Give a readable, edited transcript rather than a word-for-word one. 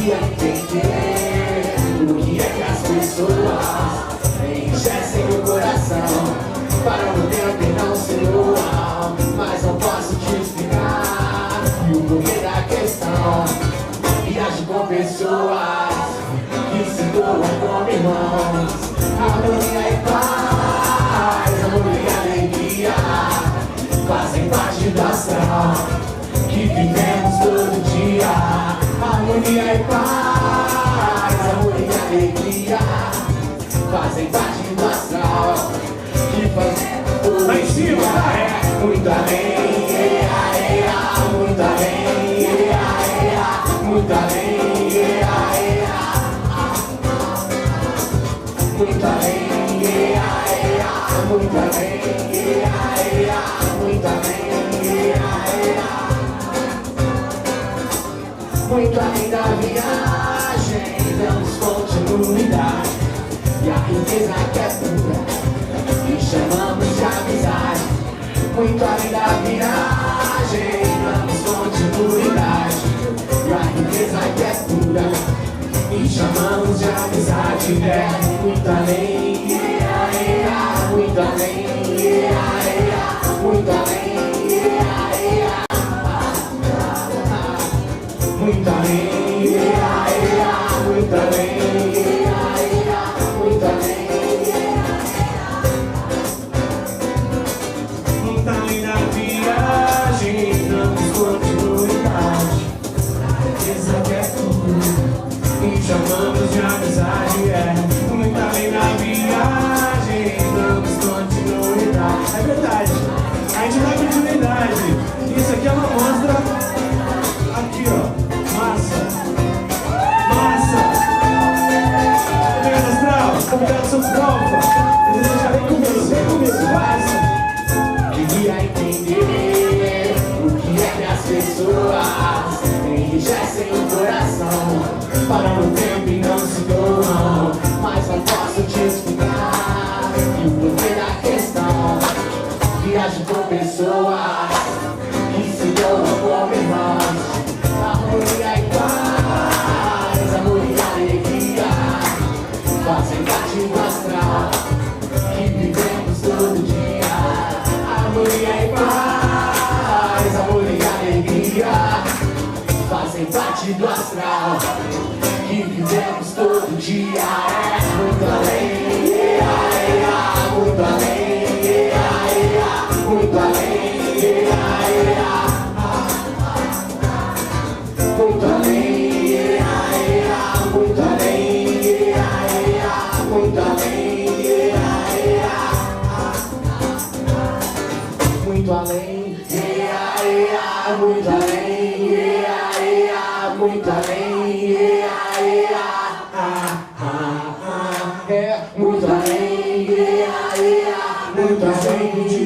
queria entender o que é que as pessoas enriquecem o coração. Para o tempo e não ser real, mas não posso te explicar e o porquê da questão. Viajo com pessoas que se doam como irmãos. Harmonia e paz, amor e alegria fazem parte do astral que vivemos todo dia. Harmonia e paz, amor e alegria fazem parte do astral que fazemos todo lá em cima, dia. Muito além, muito além, muito além, muito além, muito além, muito além, muito além da viagem, damos continuidade e a riqueza que é pura e chamamos de amizade. Muito além da viagem, damos continuidade e a riqueza que é pura e chamamos de amizade. É muito além, muito além, muito além, muito além, muito além, muito além. muito além da viagem, damos continuidade. A riqueza que é tudo e chamamos de amizade. É muito além da viagem, damos continuidade. É verdade, a gente dá continuidade. Isso aqui é uma mostra. Aqui ó, massa, massa. Vem astral, obrigado seus palmas. Vem comigo, massa. Queria entender o que é que as pessoas enriquecem o coração. Param no tempo e não se doam, mas não posso te explicar e o porquê da questão. Viajo com pessoas que se doam como irmãos. Harmonia e paz, amor e alegria fazem parte do astral que vivemos todo dia. Harmonia e paz, amor e alegria fazem parte do astral que vivemos todo dia. É muito além, muito além, muito além, muito além, muito além, muito além, muito além, muito além, muito além, é muito além, muito além.